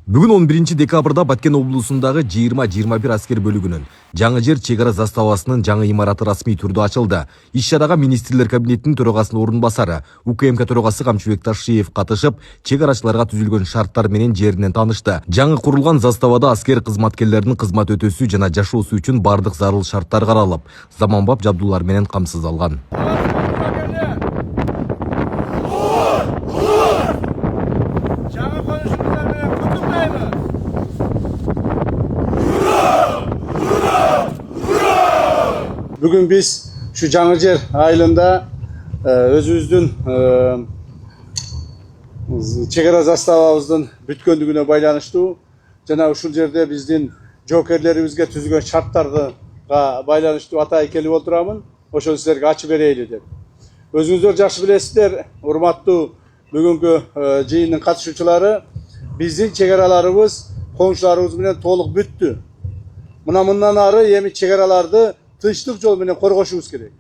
Бүгін 11 декабрда Баткен облысындағы 20-21 аскер бөлігінің жаңы жер чегара заставасының жаңы имараты расми түрде açılды. Иш-шараға министрлер кабинетінің төрағасының орынбасары УКМК төрағасы Камчыбек Ташиев қатышып, чегарашыларға түзілген шарттар менен жерінен танышты. Жаңы құрылған заставада аскер қызматкерлердің қызмат өтөсү жана жашоосу үчүн бардык зарыл шарттар каралып, заманбап жабдуулар менен камсыздалган. Bugün biz şu Жаңы айылында өзүбүздүн чегара заставабыздын бүткөндүгүнө байланыштуу жана ушул жерде биздин жоокерлерибизге түзүлгөн шарттарга байланыштуу атайын келип отурамын. Ошону силерге ачып берейли деп. Өзүңүздөр жакшы билесиздер, урматтуу бүгүнкү жыйындын катышуучулары, биздин чегараларыбыз коңшуларыбыз менен толук бүттү. Мындан ары эми чегараларды тынчтык жол менен коргошубуз керек.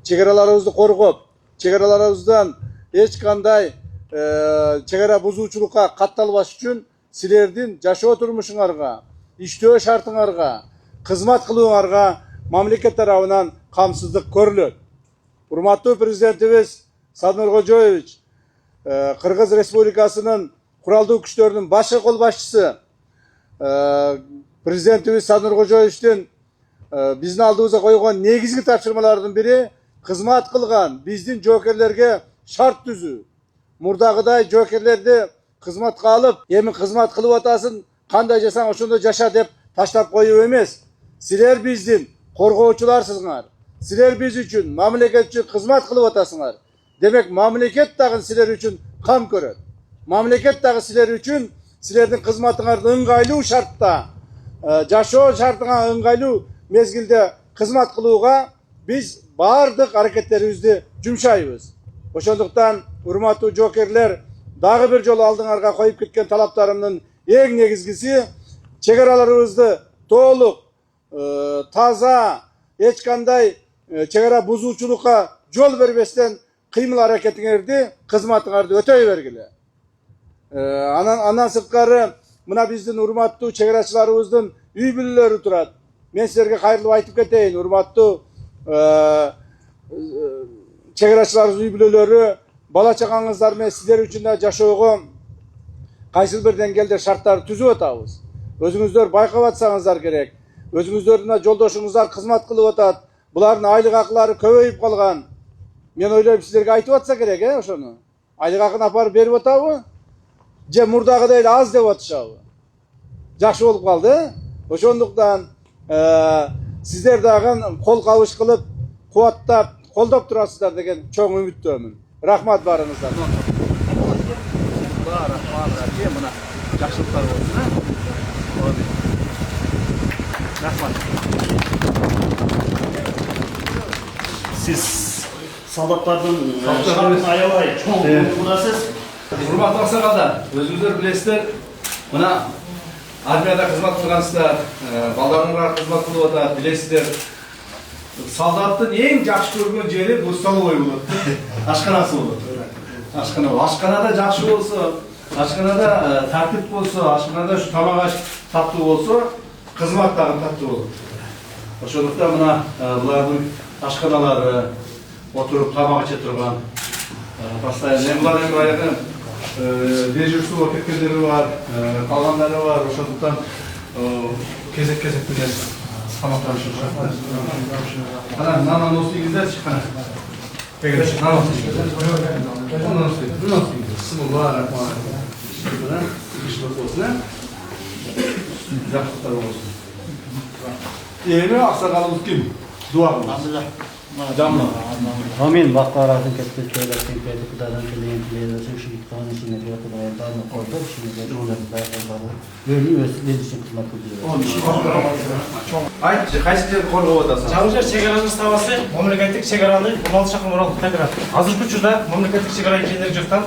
Чегараларыбызды коргоп, чегараларыбыздан эч кандай чегара бузуучулукка катталбаш үчүн силердин жашоо турмушуңарга, иштөө шартыңарга, кызмат кылууңарга мамлекет тарабынан камсыздык көрүлөт. Урматтуу президентибиз Садыр Кожоевич, Кыргыз Республикасынын куралдуу күчтөрүнүн башкы кол башчысы президентибиз Садыр Кожоевичтин биздин алдыбызга койгон негизги тапшырмалардын бири кызмат кылган биздин жоокерлерге шарт түзүү. Мурдагыдай жоокерлерди кызматка алып, эми кызмат кылып атасың, кандай жасаң ошондой жаша деп таштап коюу эмес. Силер биздин коргоочуларсыңар. Силер биз үчүн, мамлекет үчүн кызмат кылып атасыңар. Демек, мамлекет дагы силер үчүн кам көрөт. Мамлекет дагы силер үчүн силердин кызматыңарды ыңгайлуу шартта, жашоо шартыңа ыңгайлуу мезгилде кызмат кылууга биз бардык аракеттерибизди жумшайбыз. Ошондуктан урматтуу жоокерлер, дагы бир жолу алдыңарга коюп кеткен талаптарымдын эң негизгиси чегараларыбызды толук таза, эч кандай чегара бузуучулукка жол бербестен кыймыл аракетиңерди, кызматыңарды өтөй бергиле. Андан сырткары мына биздин урматтуу чегарачыларыбыздын үй бүлөлөрү турат. Мен силерге кайрылып айтып кетейин, урматтуу чегарачыларыбыз үй бүлөлөрү, бала чагаңыздар менен сиздер үчүн да жашоого кайсыл бир деңгээлде шарттарды түзүп атабыз. Өзүңүздөр байкап атсаңыздар керек. Өзүңүздөрдүн жолдошуңуздар кызмат кылып атат. Булардын айлык акылары көбөйүп калган. Мен ойлойм, силерге айтып атса керек, ошону. Айлык акын апарып берип атабы? Же мурдагыдай эле аз деп атышабы? Жакшы болуп калды. Ошондуктан сиздер дагы кол кабыш кылып, кубаттап, колдоп турасыздар деген чоң үмүттөмүн. Рахмат барыңыздар. Мына жакшылыктар болсун. Рахмат. Siz солдаттардын шартын аябай чоң урасыз. Урматтуу аксакалдар, өзүңүздөр билесиздер, мына армияда кызмат кылгансыздар, балдарыңар кызмат кылып атат, билесиздер. Солдаттын эң жакшы көргөн жери бул столовой болот. Ашканасы болот. Ашканада жакшы болсо, ашканада тартип болсо, ашканада ушу тамак аш таттуу болсо, кызмат дагы таттуу болот. Ошондуктан мына булардын ашканалары, отуруп тамак иче турган, постоянно булар эми баягы дежурство кеткендери бар, калгандары бар. Ошондуктан кезек менен тамактанышышат. Кана нан остигиздерчи, кана. Эгер нан остигиздер. Сымылар, иштер болсун, жакшылыктар болсун. Эми аксакалыбыз ким? Дуа кылыңыз. Jamla. Amin. Bakkaratın kettirkelersin, pedikudadan keleyintilersin, şirketkanın içine götürülen dağını koyduk, şimdi de onların dağını bölümü iletişim kızmak Айтчы, кайсы жерди коргоп атасың? Жаңы жер чегара заставасы мамлекеттик чегараны 16 шақырым оралып кайтарат. Азыркы учурда мамлекеттик чегара инженери жактан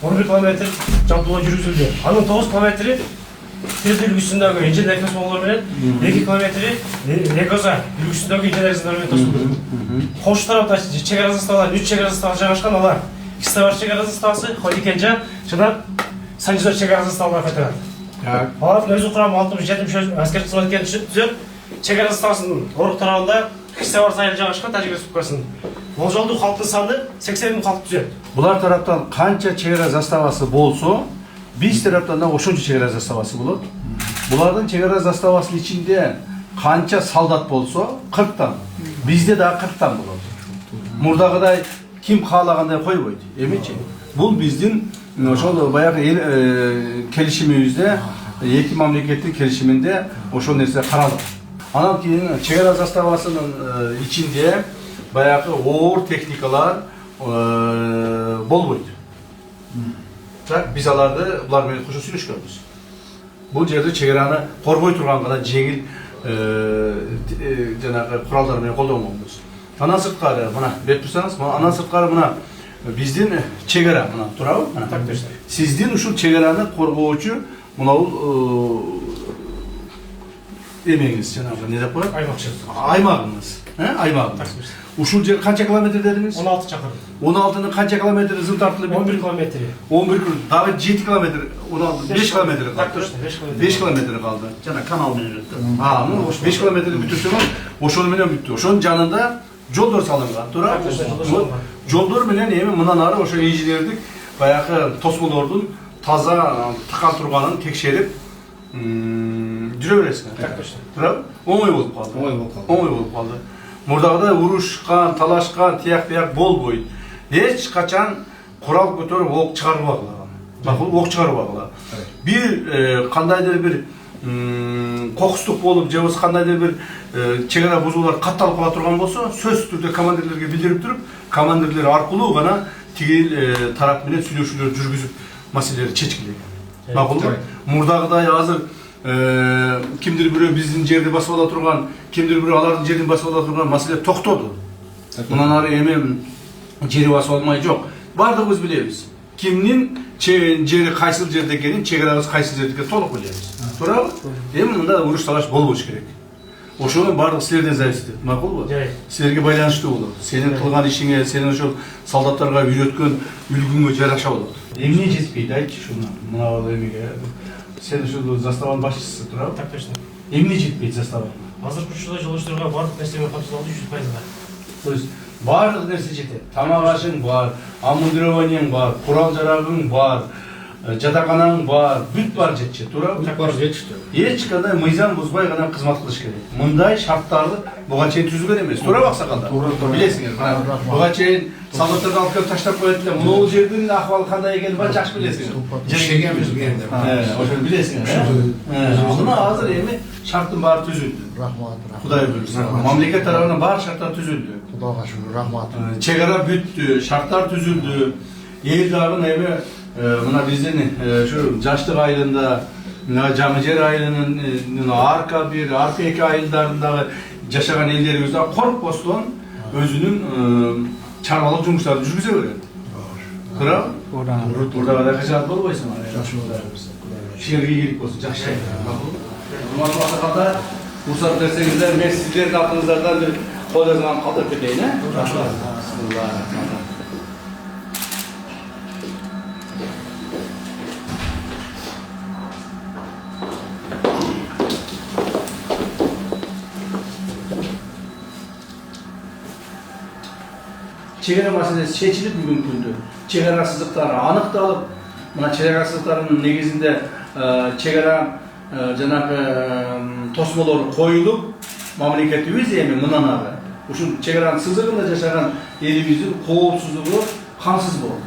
11 километр жабдуулоо жүргүзүлдү. Анын 9 километри Тез үлгүсүндөгү инженер технологиялар менен 2 километри Регоза үлгүсүндөгү инженер менен тосулду. Кош тарапта чегара заставалар, 3 чегара заставасы жайгашкан, алар Кистовар чегара заставасы, Ходикенжа жана Санжизор чегара заставалар кайтарат. Палаттың өзі құрамы 60-70 әскер қызметкерін түзеп, шекара заставасының орық тарауында кіші бар сайын жағашқа тәжік республикасының. Ол жолды халықтың саны 80 мың халық түзет. Бұлар тараптан қанша чегара заставасы болса, biz тараптан да ошончо чегара заставасы болот. Бұлардың чегара заставасының içinde қанша солдат болса, 40-тан. Bizde daha 40-тан болот. Мурдагыдай ким каалагандай койбойт. Эмечи? Бул биздин ошол баягы келишимибизде, эки мамлекеттин келишиминде ошол нерсе каралды. Анан кийин чегара заставасынын içinde баягы оор техникалар болбойт. Так биз аларды булар менен кошо сүйлөшкөнбүз. Бул жерде чегараны коргой турган гана жеңил жанагы куралдар менен колдонгонбуз. Анан сырткары мына берип турсаңыз, анан сырткары мына биздин чегара мына турабы? Так точно. Сиздин ушул чегараны коргоочу мынау эмеңиз жанагы эмне деп коет? Аймагыңыз. Аймагыңыз. Ушул жер канча километр дедиңиз? 16 чакырым. 16-нын канча километр ызыл тартылып? 11 километр. 11 дагы 7 километр, 5 километр Так калды. точно, 5 километр. 5 километр калды. Жана канал менен өттү. Мына ош 5 километрди бүтүрсөңүз, ошону менен бүттү. Ошонун жанында жолдор салынган, туура? Жолдор менен эми мындан ары ошо инженердик баягы тосмолордун таза тыкан турганын текшерип жүрө бересиңер. Так точно. Туура? Оңой болуп калды. Оңой болуп калды. Мурдагыдай урушкан, талашкан, тияк болбойт. Эч качан курал көтөрүп ок чыгарбагыла. Макул ок чыгарбагыла. Бир кандайдыр бир кокустук болуп, же болбосо кандайдыр бир чегара бузуулар катталып кала турган болсо, сөзсүз түрдө командирлерге билдирип туруп, командирлер аркылуу гана тигил тарап менен сүйлөшүүлөр жүргүзүп маселелерди чечкилеген. Макулбу? Мурдагыдай азыр кимдир бирөө биздин жерди басып ала турган, кимдир бирөө алардын жерин басып ала турган маселе токтоду. Мындан ары эми жери басып алмай жок. Бардыгыбыз билебиз. Кимдин жери кайсыл жерде экенин, чегарабыз кайсыл жерде экенин толук билебиз. Туурабы? Эми мында уруш талаш болбош керек. Ошонун бардыгы силерден зависит. Макулбу? Силерге байланыштуу болот. Сенин кылган ишиңе, сенин ошол солдаттарга үйрөткөн үлгүңө жараша болот. Эмне жетпейт, айтчы шуну. Мына эмеге сен ушул заставанын башчысы, туурабы? Так точно. Эмне жетпейт заставага? Азыркы учурда жолдошторго бардык нерсе менен камсыздалды 100%. То есть барлык нерсе жетет. Тамак ашың бар, амундированияң бар, курал жарагың бар, жатаканаң бар, бүт бар жетчи, туурабы? Так бар жетишти. Эч кандай мыйзам бузбай гана кызмат кылыш керек. Мындай шарттарды буга чейин түзүлгөн эмес. Туурабы аксакалдар? Билесиңер, буга чейин солдаттарды алып келип таштап коет эле. Могул жердин акыбалы кандай экенин баары жакшы билесиңер. Жегemiz берди. Ошону билесиңер. Мына азыр эми шарттын баары түзүлдү. Рахмат. Кудай буйрса. Мамлекет тарабынан баары шарттар түзүлдү. Кудайга шүгүр, рахмат. Чегара бүттү, шарттар түзүлдү. Эл дагы эми мына биздин ушу жаштык айылында, жаңы жер айылынын арка 1, арка 2 айылдарындагы жашаган элдерибиз да коркпостон өзүнүн чарбалык жумуштарын жүргүзө берет. Туурабы? Мурдагыдай кыжаат болбойсуң. Шерге кирип болсо жакшы. Урматтуу аксакалдар, уруксат берсеңиздер, мен сиздердин атыңыздардан бир кол жазган калтырып кетейин, чегара маселеси чечилип бүгүнкү күндө. Чегарасыздыктар аныкталып, мына чегарасыздыктардын негизинде чегара жанагы тосмолор коюлуп, мамлекетибиз эми мындан ары ушул чегаранын сызыгында жашаган элибиздин коопсуздугу камсыз болду.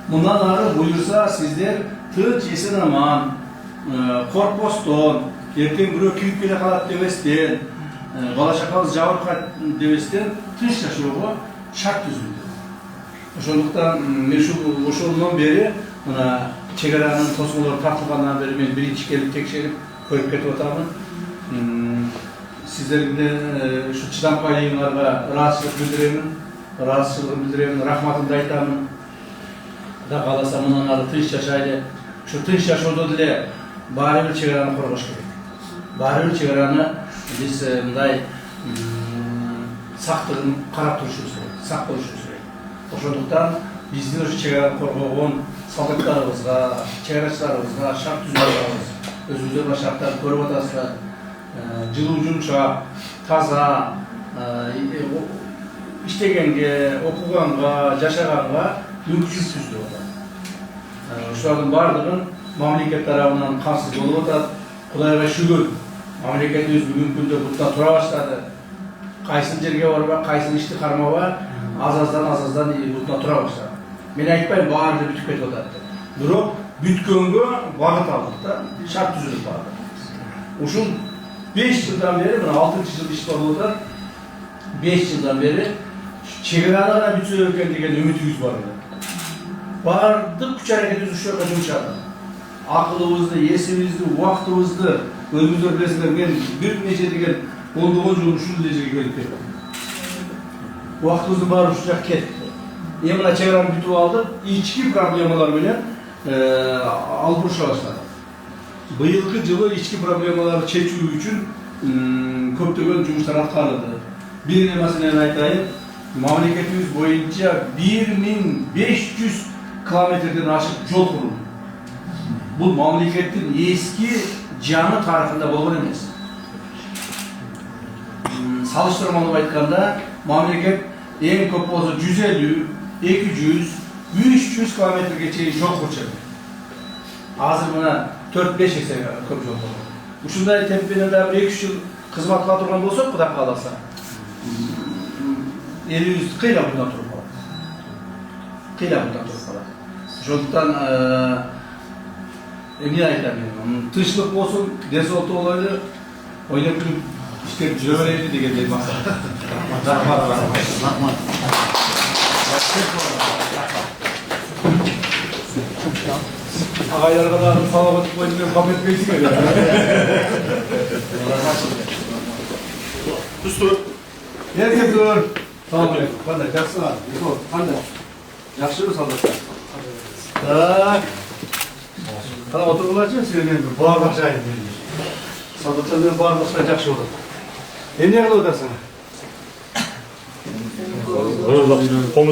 Мындан ары буюрса сиздер тынч эсен аман, коркпостон, эртең бирөө кирип келе калат дебестен, бала чакабыз жабыркат дебестен тынч жашоого шарт түзүлдү. Ошондуктан ошондон бери мына чегаранын тосмолору тартылгандан бери мен биринчи келип текшерип көрүп кетип атамын. Сиздерге ушу чыдамкайлыгыңарга ыраазычылык билдирем, рахматымды айтамын. Да кааласа мындан ары тынч жашайлы. Ушу тынч жашоодо деле баары бир чегараны коргош керек. Баары бир чегараны биз мындай сактыгын карап турушубуз керек, сак болушубуз керек. Ошондуктан биздин ушу чек араны коргогон солдаттарыбызга, чек арачыларыбызга шарт түзүп атабыз. Өзүңүздөр шарттарды көрүп атасыздар. Жылуу жумшак, таза, иштегенге, окуганга, жашаганга мүмкүнчүлүк түзүп атат. Ушулардын баардыгын мамлекет тарабынан камсыз болуп атат. Кудайга шүгүр, мамлекетибиз бүгүнкү күндө бутта тура баштады. Кайсы жерге барба, кайсы ишти кармаба, азаздан бутта тура баштады. Мен айтпайм баары бүтүп кетип атат. Бирок бүткөнгө багыт алдык да, шарт түзүлүп барды. Ушул 5 жылдан бери, мына 6-жыл иш болуп атат. 5 жылдан бери чегераны гана бүтсө экен деген үмүтүбүз бар эле. Бардык күч аракетибиз ушул жака жумшадык. Акылыбызды, эсибизди, убактыбызды өзүңүздөр билесиздер, мен бир нече деген 10 жыл ушул жерге келип кеттим. Убактыбыздын баары ушул жака кетти. Мына чегераны бүтүп алдык, ички проблемалар менен албуруша баштадык. Быйылкы жылы ички проблемаларды чечүү үчүн көптөгөн жумуштар аткарылды. Бир маселени айтайын, мамлекетибиз боюнча 1500 километрден ашык жол курулду. Бул мамлекеттин эски жаңы тарыхында болгон эмес. Салыштырмалуу айтканда, мамлекет эң көп болсо 150, 200, 300 километрге чейин жол курчу. Азыр мына 4-5 эсе көп жол болду. Ушундай темпеде дагы 2 жыл кызматка турган болсок, Кудай кааласа, элибиз кыйла мындан туруп калат. Ошондуктан эмне айтам мен? Тынчтык болсун, десолту болойлу, ойноп күлүп иштеп жүрө берели дегендей максат. Рахмат. Агайларга дагы саламаттык менен кабыл этпейсиңер. Түстүр. Эркектер. Салам алейкум. Кандай жакшысыңар? Кандай? Жакшыбы солдаттар? Так. Кана отургулачы, силер баардык жайын билдир. Солдаттар менен баардык жакшы болот. Эмне кылып атасың?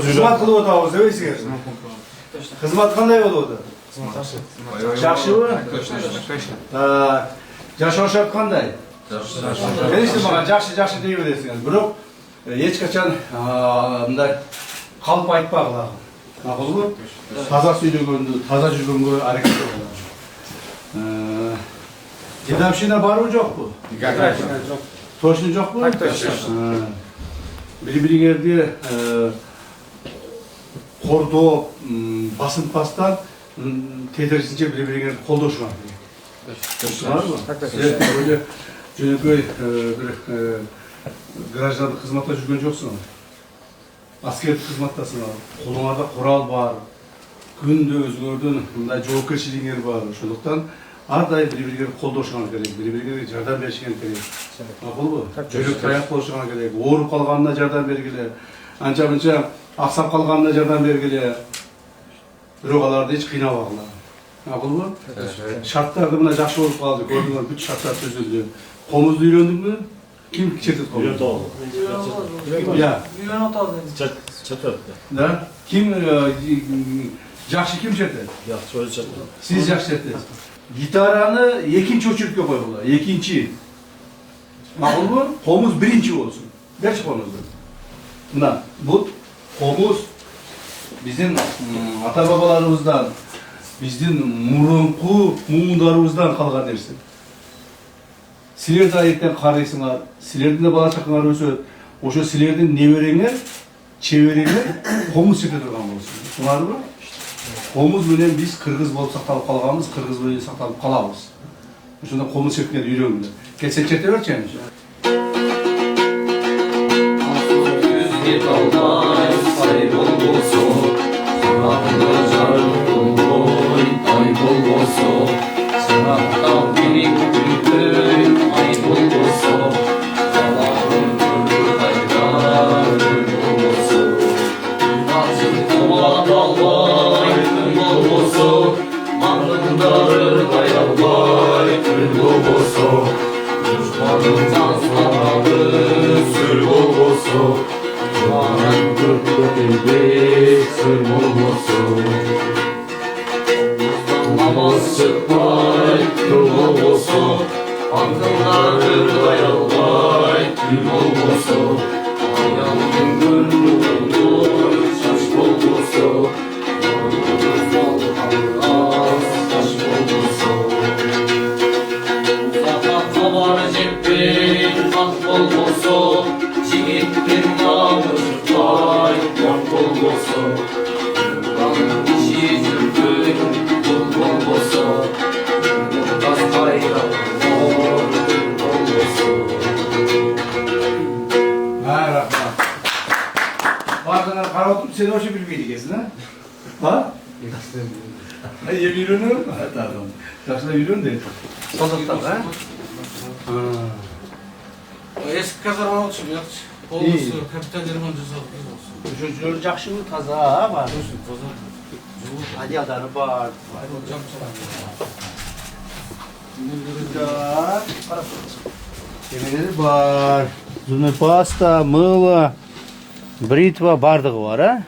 Кызмат кылып атабыз дебейсиңер. Кызмат кандай болуп атат? Жакшыбы? Так. Жашоо шарт кандай? Жакшы. Мага жакшы дей бересиңер. Бирок эч качан мындай калп айтпагыла. Макулбу? Таза сүйлөгөндү, таза жүргөнгө аракет кылгыла. Дедовщина барбы жокпу? Жок. Точно жокпу? Точно. Бири-бириңерди кордоп, басынтпастан тетирисинче бири-бириңерди колдошуңар. Барбы? Жөнөкөй бир граждандык кызматта жүргөн жоксуңар. Аскердик кызматтасыңар. Колуңарда курал бар. Күндө өзүңөрдүн мындай жоопкерчилигиңер бар. Ошондуктан ар дайым бири-бириңерди колдошуңар керек. Бири-бириңерге жардам беришиңер керек. Макулбу? Жөнөк таяк болушуңар керек. Ооруп калганына жардам бергиле. Анча-мынча аксап калганына жардам бергиле. Бирок аларды эч кыйнабагыла. Макулбу? Шарттарды мына жакшы болуп калды. Көрдүңөр, бүт шарттар түзүлдү. Комузду үйлөндүңбү? Ким чертет комузду? Я. Чертет. Да? Ким жакшы ким чертет? Жакшы өзү чертет. Сиз жакшы чертесиз. Гитараны экинчи очередке койгула. Экинчи. Макулбу? Комуз биринчи болсун. Берчи комузду. Мына, бул комуз биздин ата-бабаларыбыздан, биздин мурунку муундарыбыздан калган нерсе. Силер да эртең карыйсыңар, силердин да бала чакаңар өсөт. Ошо силердин небереңер, чебереңер комуз чете турган болсун. Туңарбы? Комуз менен биз кыргыз болуп сакталып калганбыз, кыргыз менен сакталып калабыз. Ошондо комуз четкенди үйрөнгүлөр. Келсе чете берчи эми. Düşmanın taslaları sür olsun, Yolumuz çıkmay, yol olsun. Altınları dayalmay, gül olsun. Ayağımın gönlü olur, şaş olsun. Yolumuz olmaz, şaş olsun. Fakat haber ceptin, hak olsun. Çigittin namus vay, yok olsun. Yıldan işi cürbün, yol olsun. Yıldan hayran ol, yol olsun. Ha, rahmat. Bazen kara oturup seni hoşu bilmeydi kesin ha? Ha? Ha, yem yürünür mü? Ha, tamam. Yaşına yürüyorsun değil. Soldatlar ha? Eski kazanma olsun ya. Olması kapitallerin öncesi olsun. Жүргүлөр жакшыбы, таза бар. Одеялдары бар. Кемелери бар. Зубная паста, мыло, бритва бардыгы бар, а?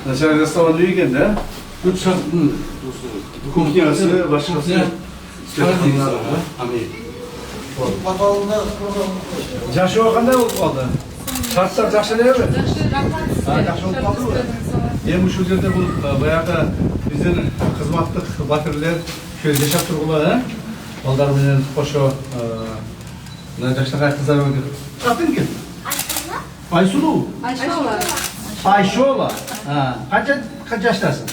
Начальник застава үйген да? Тут сейчас Кухнясы, башкасы. Жашоо кандай болуп калды? Шарттар жакшы элеби? Жакшы болуп калдыбы? Эми ушул жерде бул баягы биздин кызматтык батирлер ушул жашап тургула, э? Балдар менен кошо мына жаштагы кыздар менен. Атын ким? Айсулуу. Ayşoğla. Kaç yaştasın?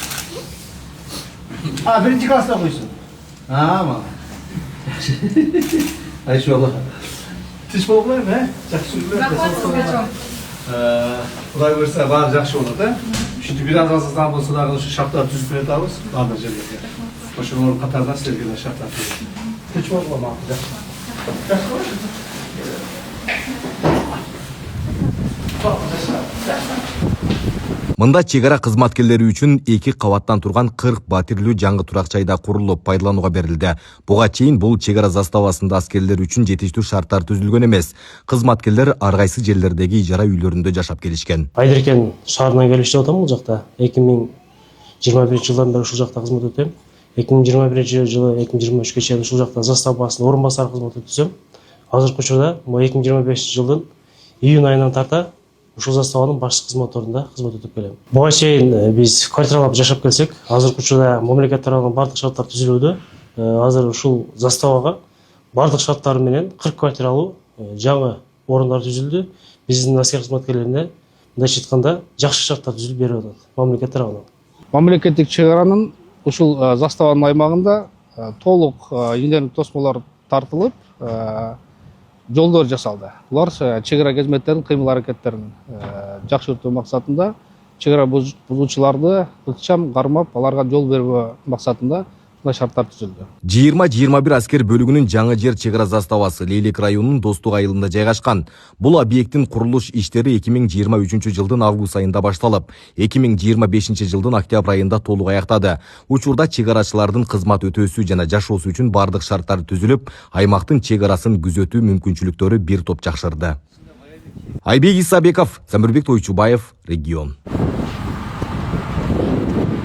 Ha, birinci klasta koysun. Ha, ama. Ayşoğla. Tiş boğulayım he? Жақсы жүргүлөр. Құдай бұйырса бәрі жақсы болады. Çünkü biraz azından болса дағы şu şartlar түзіп бере алабыз. Барлық жерлерге. Ошонун катарында силерге да шарттар түзүп. Тыч болма, жақсы. Мында чегара кызматкерлери үчүн 2 кабаттан турган 40 батирлүү жаңы турак жайда курулуп пайдаланууга берилди. Буга чейин бул чегара заставасында аскерлер үчүн жетиштүү шарттар түзүлгөн эмес. Кызматкерлер ар кайсы жерлердеги ижара үйлөрүндө жашап келишкен. Айдеркен шаарынан келип атам бул жакта. 2021 жылдан бери ушул жакта кызмат өтөм. 2021 жылы 2023 чейин ушул жакта заставасынын орун басары кызмат өтөсөм. Азыркы учурда 2025 жылдын июнь айынан тарта ушул заставанын башчы кызмат ордунда кызмат өтүп келем. Буга чейин биз квартиралап жашап келсек, азыркы учурда мамлекет тарабынан бардык шарттар түзүлүүдө. Азыр ушул заставага бардык шарттары менен 40 квартиралуу жаңы орундар түзүлдү. Биздин аскер кызматкерлерине мындайча айтканда жакшы шарттар түзүлүп берип атат мамлекет тарабынан. Мамлекеттик чегаранын ушул заставанын аймагында толук инженерлик тосмолор тартылып, жолдор жасалды. Булар чегара қызметтерин кыймыл аракеттерин жакшыртуу максатында чегара бузуучуларды ыкчам кармап, аларга жол берүү максатында шарттар түзүлдү. 20-21 аскер бөлүгүнүн жаңы жер чегара заставасы Лейлек районунун Достук айылында жайгашкан. Бул объекттин курулуш иштери 2023 жылдын август айында башталып, 2025 жылдын октябрь айында толук аяктады. Учурда чегарачылардын кызмат өтөөсү жана жашоосу үчүн бардык шарттар түзүлүп, аймактын чегарасын күзөтүү мүмкүнчүлүктөрү бир топ жакшырды. Айбек Исабеков, Замирбек Тойчубаев, Регион.